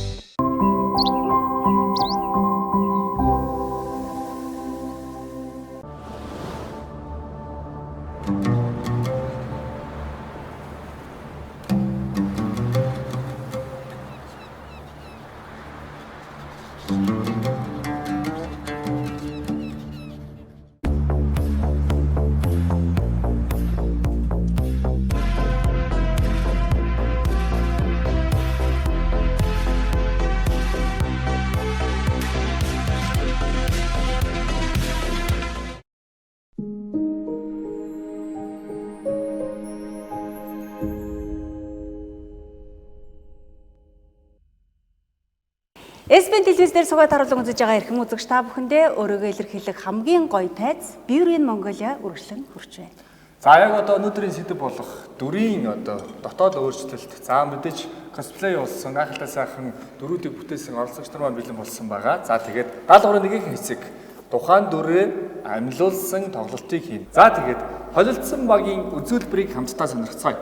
SBN телевизээр сугаад харуулсан үзэж байгаа эрхэм үзэгч та бүхэндээ өөрийгөө илэрхийлэх хамгийн гоё тайз Beauty in Mongolia үргэлжлэн хүрч байна. За яг одоо өнөөдрийн сэдэв болох дүрийн одоо дотоод өөрчлөлт. За мэдээж косплей болсон, гайхалтай сайхан дөрүүдийг бүтээсэн оролцогч нар маань бэлэн болсон байгаа. За тэгээд даалгаврын нэгэн хэсэг тухайн дүрээ амьлуулсан тоглолтыг хийн. За тэгээд холилдсон багийн үзүүлбэрийг хамтдаа сонирхцгаая.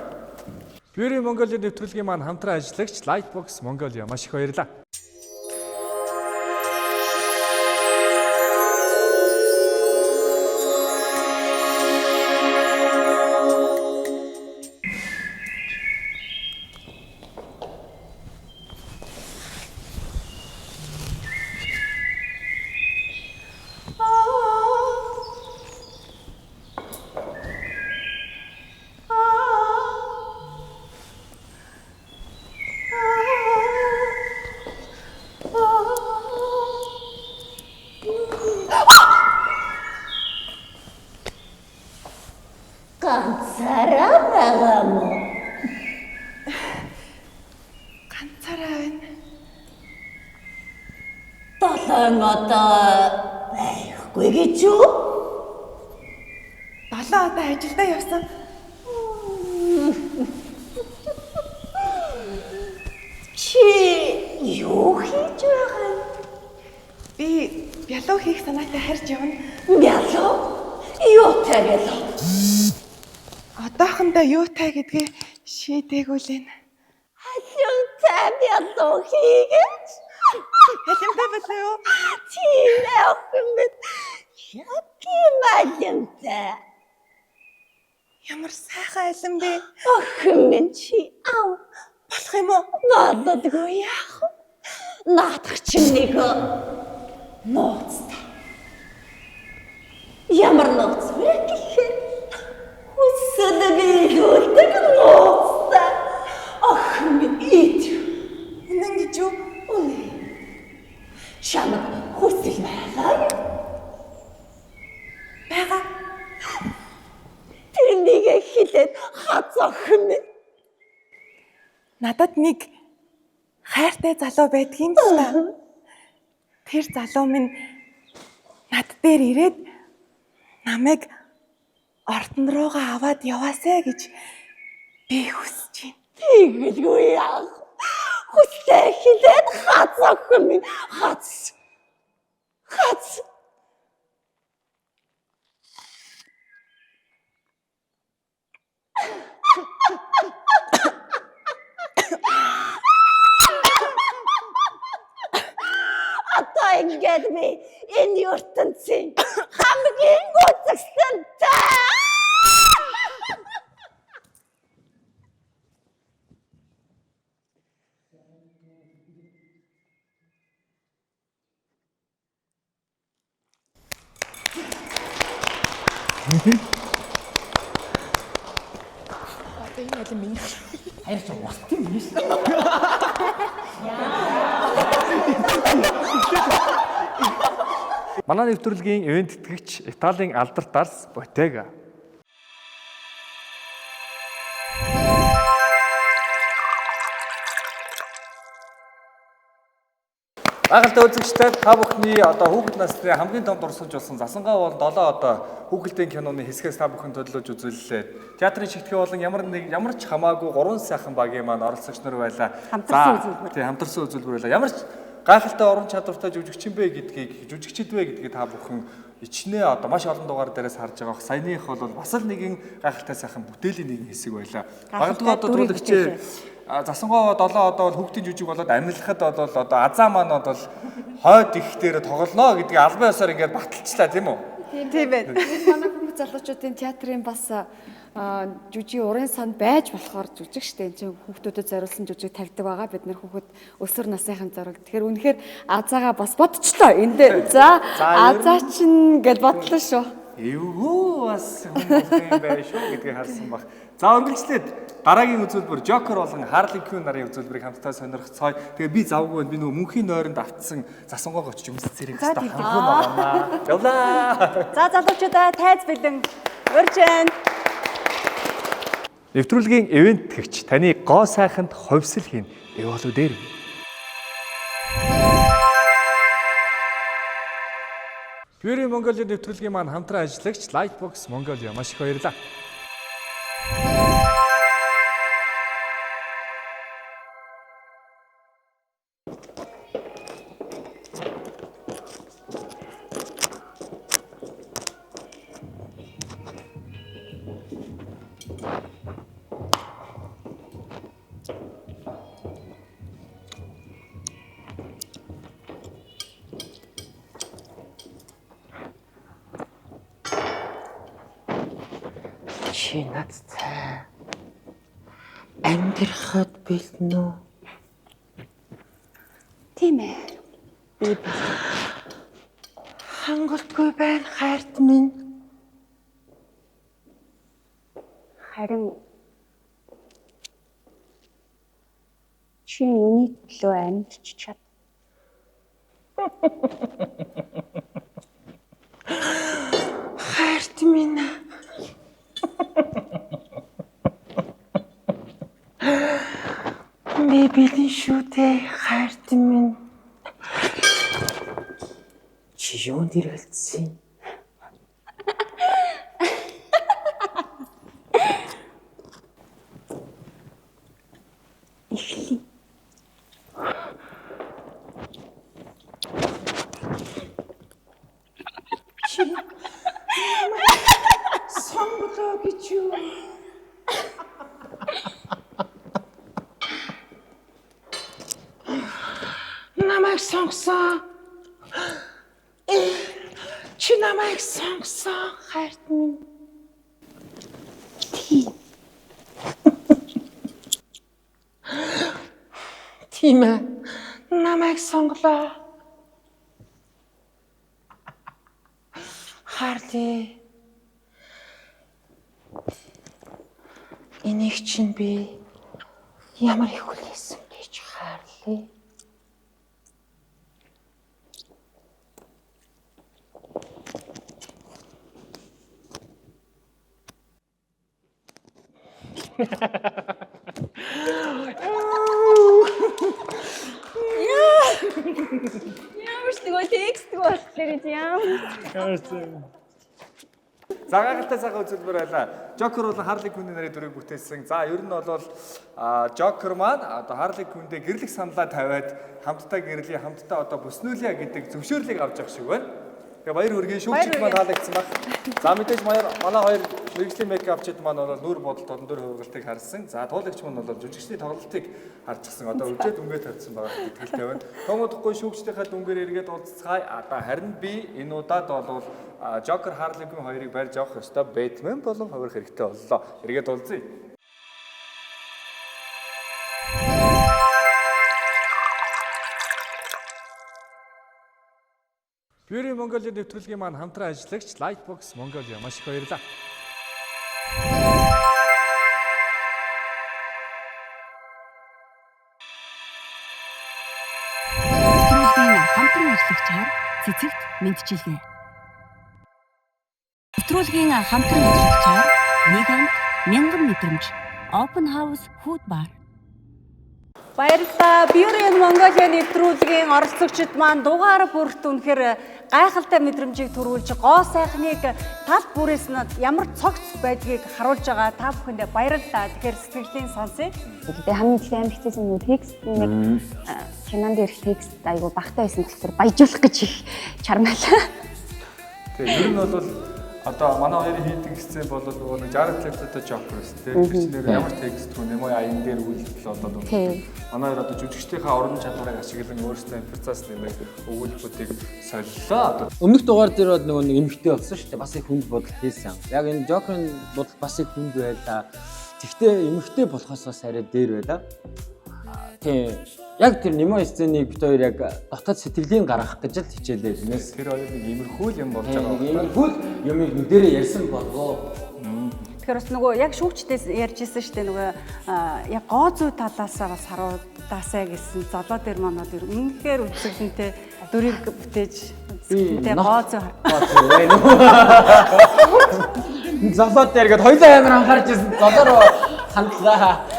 Beauty in Mongolia нэвтрүүлгийн маань хамтран ажиллагч Lightbox Mongolia маш их баярлалаа. Ганцаараа байгаа мó? Ганцаараа байна. Долоон одоо байхгүй гэж юу? 7 одоо ажилдаа явсан. Чи юу хийж байгаа юм? Би бялуу хийх санаатай харж явна. Бялуу? Юутай бялуу? Одоохондоо юутай гэдгээ шийдээгүй л энэ. Халимтай бялуу хийгээч. Халимтай бялуу юу? Тийм охин мэд. Яг юм халимтай. Ямар сайхан алим бэ? Охин минь чи ав. Болох юм уу? Наададгүй яах вэ? Наадах чинь нэг нууцтай. Ямар нууц вэ гэхээр хүсэлбэлүүлдэг нууцтай. Охин минь ид. Үнэн гэж юу? Үнэн. Чамд хүсэл байгаа юу? Бага. Тэрнийг хэлээд хац охин минь. Надад нэг хайртай залуу байдгийн л та. Тэр залуу минь над дээр ирээд намайг ордон руугаа аваад яваасай гэж би хүсэж байна. Тэгэлгүй яах. Хүслээ хэлээд хац охин минь. Хац. Хац. Одоо ингээд би энэ ертөнцийн хамгийн гүцэгсэнтэй. Одоо энэ алим минь. Хайр ч урт юм биш. Манай нэвтрүүлгийн ивент тэтгэгч Италийн алдарт дарс Bottega. Гайхалтай үзэгчтэй та бүхний одоо хүүхэд насны хамгийн том дурсамж болсон Засангаа бол 7 одоо хүүхэлдэйн киноны хэсгээс та бүхэн төлөвлөж үзүүллээ. Театрын шигтгэн болон ямар ч хамаагүй 3 сайхан багийн маань оролцогч нар байлаа. Хамтарсан үзүүлбэр байлаа. Ямар ч гайхалтай уран чадвартай жүжигчин бэ гэдгийг та бүхэн ичнээ одоо маш олон дугаар дээрээс харж байгаа. Саяных бол бас л нэгэн гайхалтай сайхан бүтээлийн нэгэн хэсэг байлаа. Магадгүй одоо төлөвлөгчөө засангоо 7 одоо хүүхдийн жүжиг болоод амьлахад бол одоо азаа маань бол хойд их дээр тоглоно гэдгийг албан ёсоор ингээд баталчлаа тийм үү? Тийм байна. Манай хүмүүс залуучуудын театрын бас жүжиг урын санд байж болохоор жүжиг штэ энэ чинь хүүхдүүдэд зориулсан жүжиг тавьдаг байгаа. Бид нэр хүүхэд өсвөр насныхан зориул. Тэгэхээр үнэхээр азаагаа бас бодчихлоо. Энд за азаа чинь гэж бодлоо шүү. Эвгүй бас хүмүүс юм байна шүү гэдгийг харсан баг. За үргэлжлээд дараагийн үзүүлбэр Joker болон Harley Quinn нарын үзүүлбэрийг хамтдаа сонирхцгаая. Тэгээ би завгүй байна. Би нөгөө мөнхийн нойронд автсан засангоо очиж өмсөж зэрэг хэвээр ханхуу байна. Явлаа. За залуучуудаа тайз бэлэн урьжэн. Нэвтрүүлгийн ивент тэгч таны гоо сайханд хувьсэл хийн. Эволу дээр. Beauty Mongolia нэвтрүүлгийн маань хамтран ажиллагч Lightbox Mongolia маш их баярлалаа. Чи надтай амьдрахад бэлдэн үү? Тийм ээ. Би хангалтгүй байна хайрт минь. Харин чи юуны төлөө амьдч чад. Хайрт минь. Би бэлэн шүү дээ хайрт минь. Чи юунд ирэлцсэн? Ихли. Чи сонголоо гэж юу? Намайг сонгосон. Чи намайг сонгосон хайрт минь. Тийм ээ. Намайг сонголоо. Харли. Энийг чинь би ямар их хүлээсэн гэж Харли. Ямар ч нөгөө текстгүй болохоор юм. За гайхалтай сайхан үзүүлбэр байлаа. Joker болон Harley Quinn нарын дүрийг бүтээсэн. За ер нь бол Joker маань одоо Harley Quinn-тэй гэрлэх саналаа тавиад хамтдаа гэрлийн хамтдаа одоо бүснүүлье гэдэг зөвшөөрлийг авч явах шиг байна. Тэгээ баяр хүргэе. Шүүгчд маань таалагдсан баг. За мэдээж манай хоёр мэргэжлийн мейкапчид маань бол нүур бодолд өндөр хөвгөлтийг харсан. За туулагч маань бол жүжигчдийн тоглолтыг харчихсан. Одоо өвчөө дүнгээ тавьсан байгаа итгэлтэй байна. Томодохгүй шүүгчдийнхаа дүнгээр эргээд уулзцгаая. Одоо харин би энэ удаад бол Joker Harley Quinn хоёрыг барьж авах ёстой Batman болон хувирах хэрэгтэй боллоо. Эргээд уулзъя. Beauty Mongolia нэвтрүүлгийн маань хамтран ажиллагч Lightbox Mongolia маш их баярлалаа. Нэвтрүүлгийн хамтран ажиллагчаар цэцэгт мэдчилгээ. Нэвтрүүлгийн хамтран ажиллагчаар нэг хамт 1000 мэдрэмж Open House Food Bar. Баярлалаа. Beauty Mongolia нэвтрүүлгийн оролцогчид маань дугаар бүрт үнэхээр гайхалтай мэдрэмжийг төрүүлж гоо сайхныг тал бүрээс нь ямар цогц байдгийг харуулж байгаа. Та бүхэндээ баярлалаа. Тэгэхээр сэтгэлийн сонсъё. Тэгээ хамгийн их амар хэцүүсэн нь текст нэг кинонд ирэх текст айгу багтаа байсан болохоор баяжуулах гэж их чармайлаа. Тэгээ ер нь бол одоо манай хоёрын хийдэг сцен бол нөгөө нэг Jared Leto-тэй Joker гэсэн тийм. Тэр чинь ямар текст рүү нэмээ аян дээр үйлдэл одоо манай хоёр одоо жүжигчдийнхээ уран чадварыг ашиглан өөрсдөө импровизац нэмээд өгүүлбэрүүдийг солилоо. Өмнөх дугаар дээр бол нөгөө нэг эмхтэй болсон шүү дээ. Бас их хүнд бодол хийсэн. Яг энэ Joker-ын бодол бас их хүнд байлаа. Тэгтээ эмхтэй болохоос бас арай дээр байлаа. Тийм. Яг тэр немо сценийг бид хоёр яг дотоод сэтгэлийн гаргах гэж л хичээлээ. Тэрнээс тэр хоёр нэг иймэрхүү юм болж байгаа. Иймэрхүү юмыг нүдэрээ ярьсан болов. Тэгэхээр бас нөгөө яг шүүгчдээс ярьжсэн шүү дээ нөгөө яг гоо зүй талаасаа бас харуулдаасаа гэсэн золоо дээр манад үнэхээр үзэгдэнтэй дүрийг бүтээж үзэгдэнтэй гоо зүй байна. Золоо дээр гээд хоёулаа амар анхаарч ирсэн золоо руу хандлаа.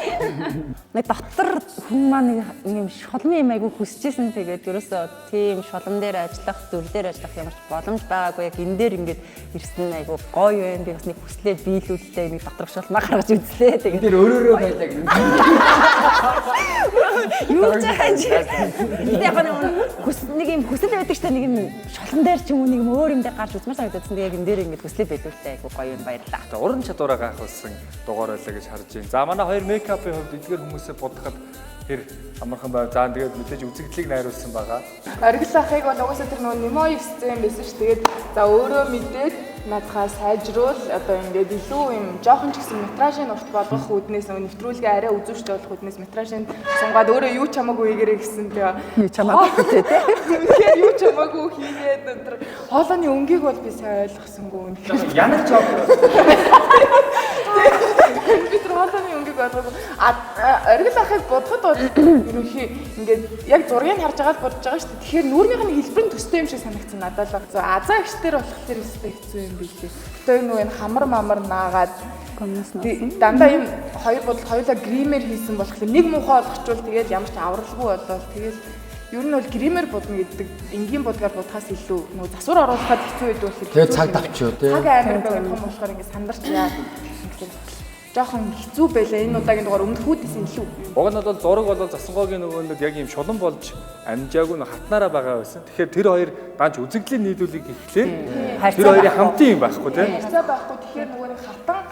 Нэг дотор хүн маань юм шулмын юм айгу хүсэжсэн тэгээд ерөөсөө тийм шулан дээр ажиллах, зүр дээр ажиллах ямар ч боломж байгаагүй яг энэ дээр ингээд ирсэн айгу гоё байна. Би бас нэг хүслээ биелүүлээ нэг дотор шулмаа гаргаж үзлээ. Тэгээд тэр өөрөөрөө байлаа гэнэ. Юу ч хааж. Яг нэг юм хүсэл байдаг ч та нэг юм шулан дээр ч юм уу нэг юм өөр юм дээр гарч үзмээр санагдсан. Тэгээд яг энэ дээр ингээд хүслээ биелүүлээ айгу гоё юм баярлаа. Уран чадвараа гайхуулсан дугаар байлаа гэж харж байна. За манай хоёр мейкапын хувьд эдгээр хүмүүсээ бодоход тэр амархан байв. За тэгээд мэдээж үзэгдлийг найруулсан байгаа. Оргил ахыг бол угаасаа тэр нөгөө немо сцен байсан ш. Тэгээд за өөрөө мэдээд надхаа сайжруул одоо ингээд илүү юм жоохон ч гэсэн метражийн урт болгох үүднээс нэвтрүүлгээ арай үзүүштэй болох үүднээс метражийн сунгаад өөрөө юу ч хамаагүй хийгэрэй гэсэн тэгээ юу ч хамаагүй тий. Тэгэхээр юу ч хамаагүй хийгээд өндөр хоолойны өнгийг бол би сайн ойлгосонгүй үнэхээр янаг жоо. Би тэр хоолойны өнгийг ойлгоогүй. Оргил ахыг бодоход бол ерөнхий ингээд яг зургийг харж байгаа л бодож байгаа шүү дээ. Тэгэхээр нүүрнийх нь хэлбэр нь төстэй юм шиг санагдсан надад л. Азаа ихтер болох тэр өстэй хэцүү юм билээ. Гэтэ нөгөө хамар мамар наагаад дандаа юм хоёр бодол хоёулаа гример хийсэн болохоор нэг муухай олгочвол тэгээд ямар ч авралгүй болоод тэгээд ер нь бол гример бодно гэдэг энгийн бодгаар бодхоос илүү нөгөө засвар оруулахад хэцүү байдаг болохоор тэгээд цаг давчуу тий. Цаг амар байх юм болохоор ингээд сандарч яа. Жохон хэцүү байлаа энэ удаагийн дугаар өмнөхүүдээс илүү. Уг нь бол зураг бол Засангоогийн нөгөөнд яг юм шулан болж амжаагүй нэг хатнараа байгаа байсан. Тэгэхээр тэр хоёр данч үзэгдлийн нийлүүлэг ихлээ. Тэр хоёрын хамтын юм байхгүй тийм. Харьцаа байхгүй. Тэгэхээр нөгөө нэг хатан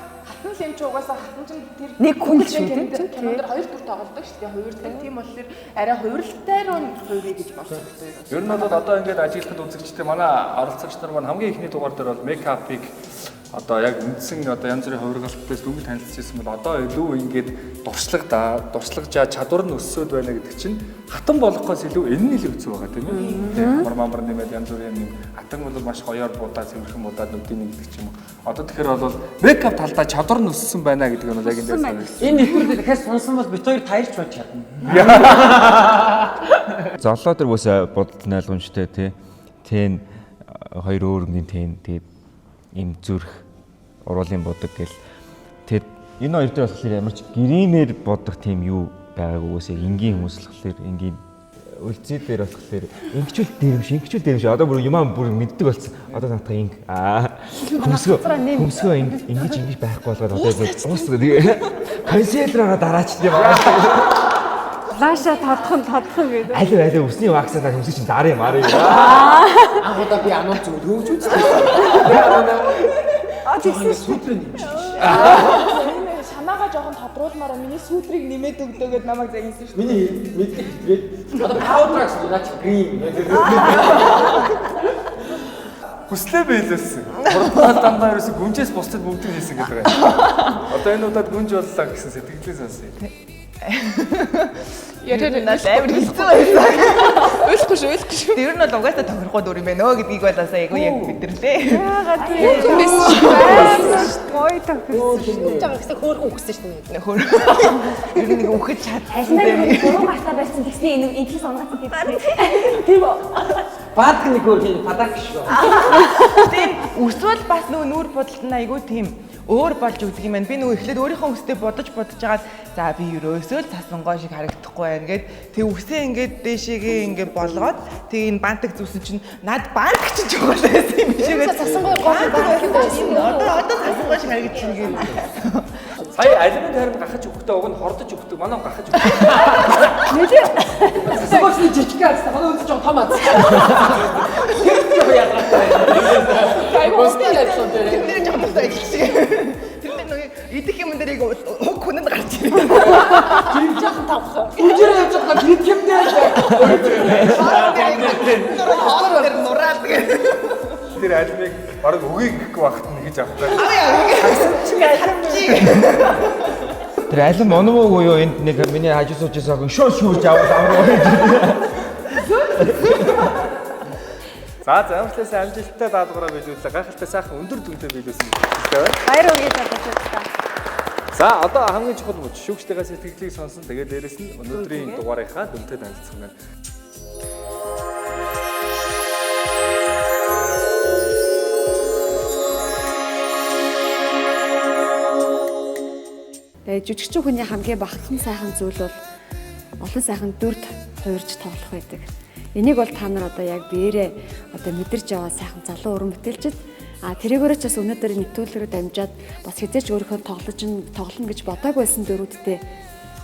лимч угаасаа хатан чинь тэр нэг хүн л шүү дээ. Тэр хоёр төр тоглодог шүү дээ. Хоёрдаг. Тийм болохоор арай хоёрлалтай руу хувиръя гэж болсон. Ер нь бол одоо ингээд ажиглахад үзэгчтэй манай оролцогч нар маань хамгийн ихний дугаар дээр бол мейкапыг одоо яг үндсэн одоо янз бүрийн хувиргалтаас дөнгөж танилцчихсан бол одоо илүү ингээд дуршлагжаа чадвар нь өссөд байна гэдэг чинь хатан болохоос илүү энэ нь илүү хэцүү байгаа тийм ээ. Мар нэмээд янз бүрийн юм хатан бол маш гоёор будаа цэвэрхэн будаад нүдийн нэгдэг ч юм уу. Одоо тэгэхээр бол мейкап талдаа чадвар нь өссөн байна гэдэг нь яг энэ дээр санагдсан. Энэ нэвтрүүлэг дахиад сонсон бол бит хоёр таярч байж чадна. Золоо дээр бас бодолт найлгамжтай тий. Тэн хоёр өөр үнийн тэн тэгээд им зүрх уруулын бодог гэл тэгэд энэ хоёр дээр болохоор ямар ч гримээр бодох тийм юу байгаагүй үсээ энгийн хүмүүс л болохоор энгийн үлзий дээр болохоор ингэчүүл дээрэмш одоо бүр юмаа бүр мэддэг болсон одоо наатах инг хөмсгөө ингэж байхгүй болгоод одоо дуусна тэгээ консилероо дараач тийм лаша тодхон гэдэг. Аль усны ваксаа хөмсөж чинь дарыг марыг. Анх удаа би ануул зүг хөөж үзсэн. тэгсэн сүтрэн юм чи. Санаагаа жоохон тодруулмаараа миний сүтрийг нэмээд өгдөөгээд намайг загинсан шүү дээ. Миний мэдээ. Одоо паудракс наач грин. Хүслээ биелүүлсэн. Гурван дандаа ерөөсө гүнжээс бусдад бүгд хийсэн гэдэг байна. Одоо энэ удаад гүнж боллоо гэсэн сэтгэлдээ сонсъё. Ярээр надад амар хэцүү байсан. Ойлгүй шүү. Тэр нь бол угаасаа тохирохгүй дүр юм байна өө гэдгийг болоосаа яг мэдэрлээ. Яагаад вэ? Гой тохирсон. Жаа гэсэн хөөрхөн өгсөн шүү дээ. Хөөр. Ер нь нэг өгөх чадсан. Гурван гартаа байсан гэсний энэ инхи сонгосон гэдэг. Тийм үү? Баадг нэг хөөрхөн падак шүү. Тийм өсвөл бас нүүр бодолт нь айгүй тийм өөр болж өгдөг юм байна. Би нөгөө эхлээд өөрийнхөө үстэй бодож жагаад за би ерөөсөө л цасангоо шиг харагдахгүй байна гэд тэг үсээ ингээд дээшээгээ ингээд болгоод тэг энэ бантаг зүсэн чинь над банк чинь жоо байсан юм биш үү? Цасангоо гоо байсан. Одоо цасангоо шиг харагдчихна гэх. Сая алимент харин гахаж өгөхдөө уг нь хордож өгдөг. Манай гахаж өгдөг. Нэлээ. Цасангооч жижиг гэсэн. Манай үнэ жоо том аа. Тэр яагаад Бусдын ажиллаа дээр. Тэр жамтай ажилласан. Тэр нэг идэх юм дээрийг хуг хүнэнд гарч ирээ. Тэр жоохон тавхаа. Үжирээ явж байгаа гэрд юмдээ. Хоолоор дээр нураад гээ. Тэр альмыг бараг үгийг гэхгүй багт нь гэж авах байх. Тэр алим мономог уу энд нэг миний хажуу сууж байгаа шоо шүүж аваад амраа. За замчлаас амжилттай даалгавраа биелүүлээ. Гайхалтай сайхан өндөр дүнтэй биелүүлсэн байна. Баяр хүргэе залуучуудаа. За одоо хамгийн чухал мөч шүүгчтэйгээ сэтгэлийг сонсон. Тэгээд дээрэс нь өнөөдрийн дугаарынхаа дүнтэй танилцсан байна. Жүжигчин хүний хамгийн бахархан сайхан зүйл бол олон сайхан дүрд хуурж тоглох байдаг. Энийг бол та нар одоо яг биеэрээ одоо мэдэрч яваа сайхан залуу уран бүтээлчд тэрийгээрээ ч бас өнөөдөр нэвтрүүлгээр дамжаад бас хизээч өөрийнхөө тоглоно гэж бодоагүйсэн дөрүүдтэй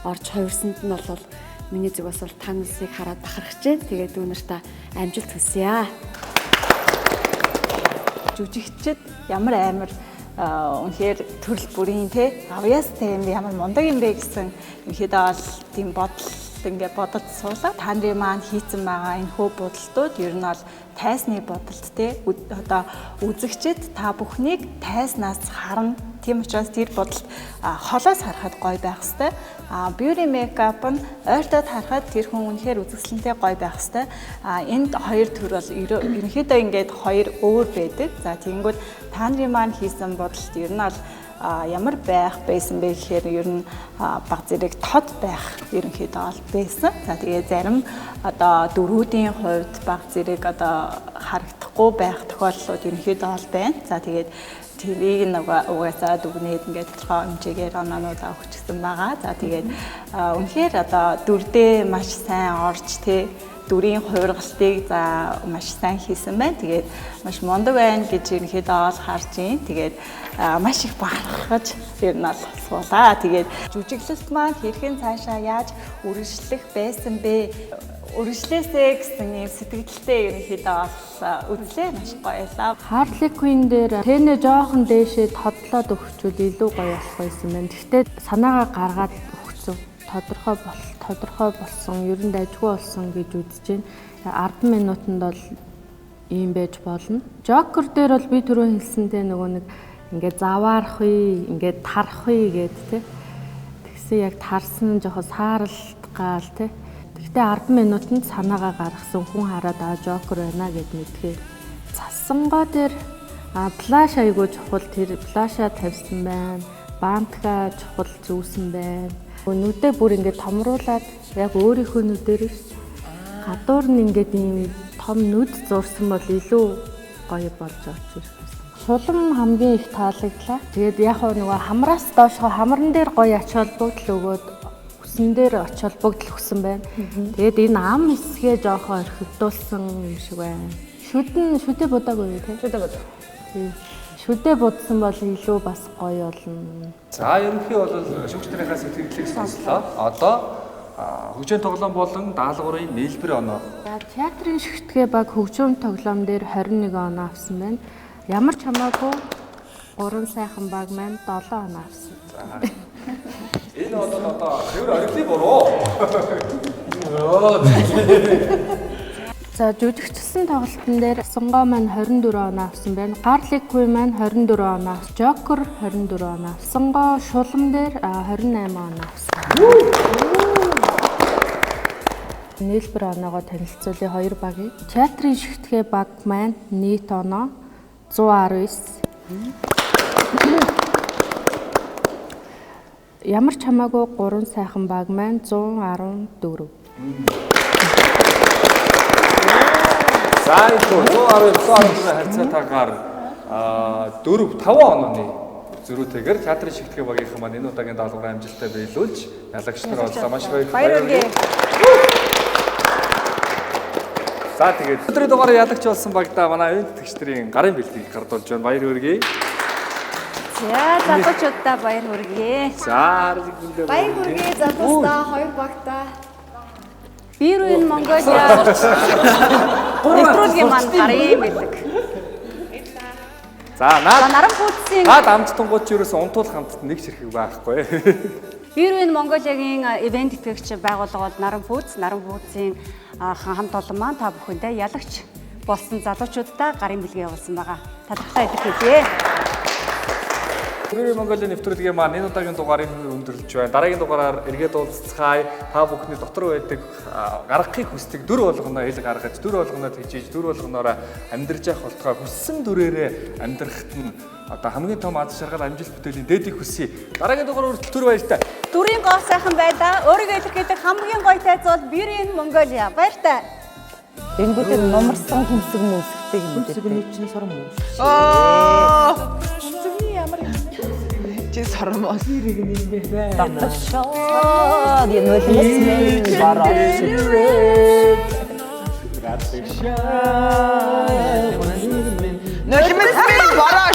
орж хувирсанд нь бол миний зүг бас бол та нарыг хараад бахархаж байна. Тэгээд өнөөдөр амжилт хүсье. Жүжигчд ямар амар үнэхээр төрөл бүрийн те авьяас те ямар мундаг юм бэ гэсэн ерөнхийдөө бол тийм бодол ингээд бодож суулаа. Та нарын маань хийцэн байгаа энэ хөө бодолтууд ер нь бол тайсны бодолт те одоо үзэгчд та бүхнийг тайснаас харна. Тийм учраас тэр бодолт холоос харахад гоё байх хэвээр. Beauty makeup нь ойртоод харахад тэр хүн үнэхээр үзэсгэлэнтэй гоё байх хэвээр. Энд хоёр төр бол ерөнхийдөө ингээд хоёр өөр байдаг. За тэгэнгүүт та нарын маань хийсэн бодолт ер нь бол ямар байх байсан бэ гэхээр ер нь баг зэрэг тод байх ерөнхийдөө бол байсан. За тэгээ зарим одоо дөрүүдийн хувьд баг зэрэг одоо харагдахгүй байх тохиолдлууд ерөнхийдөө бол байна. За тэгээд тэрийг угаасаа дүгнээд ингээд толгой хэмжээгээр оноонуудаа өгчихсэн байгаа. За тэгээд үнэхээр одоо дүрдээ маш сайн орж дүрийн хувиргалтыг за маш сайн хийсэн байна. Тэгээд маш мундаг байна гэж ерөнхийдөө ол харж байна. Тэгээд маш их бахархаж ер нь бол суулаа. Тэгээд жүжиглэлт маань хэрхэн цаашаа яаж үргэлжлэх байсан бэ? Үргэлжлээсэй гэсэн юм сэтгэлдээ ерөнхийдөө үзлээ маш гоёлаа. Harley Quinn дээр тэнэ жоохон дээшээ тодлоод өгчвөл илүү гоё болох байсан байна. Гэхдээ санаагаа гаргаад өгсөн. Тодорхой болсон, ер нь дайггүй болсон гэж үзэж байна. 10 минутанд бол ийм байж болно. Joker дээр бол би түрүү хэлсэнтэй нөгөө нэг ингээд заваарах үе, ингээд тарах үе гэдэг тэгсэн яг тарсан жоохон сааралт гал Гэхдээ 10 минутанд санаагаа гаргасан хүн хараад Joker байна гэд мэдхээр цасангоо дээр флаш айгуу чухал тэр флаша тавьсан байна. Бантга чухал зүүсэн байна. Нүдээ бүр ингээд томруулаад яг өөрийнхөө нүдээр гадуур нь ингээд ийм том нүд зурсан бол илүү гоё болж орж ирэх байсан. Шулан хамгийн их таалагдлаа. Тэгээд яг нөгөө хамраас доошоо хамран дээр гоё ач холбогдол өгөөд үсэн дээр ач холбогдол өгсөн байна. Тэгээд энэ ам хэсгээ жоохоо орхигдуулсан юм шиг байна. Шүдэ будаагүй тийм. Шүдэ будаа. Шүдэ будсан бол илүү бас гоё болно. За ерөнхий бол шүүгчдийнхээ сэтгэлийг сонслоо. Одоо хөгжөөний тоглоом болон даалгаврын нийлбэр оноо. За театрын шигтгээ баг хөгжөөний тоглоом дээр 21 оноо авсан байна. Ямар ч хамаагүй 3 сайхан баг маань 7 оноо авсан. Энэ одоо тэр оригли буруу. За жүжигчсэн тоглолтын дээр Сонгоо маань 24 оноо авсан байна. Harley Quinn маань 24 оноо авсан. Joker 24 оноо авсан. Сонгоо шулам дээр 28 оноо авсан. Нийлбэр оноогоо танилцуулъя 2 багийг. Театрын шигтгээ баг маань нийт оноо 119. Ямар ч хамаагүй 3 сайхан баг маань 114. За энэ 119 харьцаатаагаар 4-5 онооны зөрүүтэйгээр театрын шигтгээ багийнхан маань энэ удаагийн даалгаврын амжилттай биелүүлж ялагч нар олсоо маш баярлалаа. За тэгээд өдрийн дугаар ялагч болсон багтаа манай өвд төгчдрийн гарын бэлтгийг гардуулж байна. Баяр хүргэе. За залуучуудаа баяр хүргэе. За баяр хүргэе залуустаа 2 багтаа. Бирүүн Монголиа нэвтрүүлгийн маань гарын бэлэг. За Наран Фудсын амттангууд ч ерөөсө унтуул хамтд нэг ч хэрэг байхгүй. Бирвин Монголиагийн ивент итгэгч байгууллага бол Наран Фудсын хамт олон маань та бүхэндээ ялагч болсон залуучуудтай гарын бэлгээ явуулсан байгаа. Талархлаа илэрхийлье. Бирвин Монголиа нэвтрүүлгээ маань энэ удаагийн дугаарыг өндөрлөж байна. Дараагийн дугаараар эргээд уулзцгаая. Та бүхний дотор байдаг гаргахыг хүсдэг дүр болгоно ил гаргаж, дүр болгоноо тэгжиж, дүр болгоноороо амьдрж явах болтгой хүссэн дүрээрээ амьдрахт нь одоо хамгийн том аз жаргал амжилт бүтээлийн дээдийг хүсье. Дараагийн дугаар хүртэл түр баяртай. Дүрийн гоо сайхан байлаа. Өөрийгөө илэрхийлэх хамгийн гоё тайз бол Бирвин Монголиа. Баяртай. Энгүүтээ номерсон хүмсэг мөсгтэй юм дээ. Хүмсэг нь чинь сором уу? Хүмсэг ямар юм бэ? Чи сором уу? Ирэг нь ингэ байна. Татшаа ди нөлмөс бараа. Нөлмөс бараа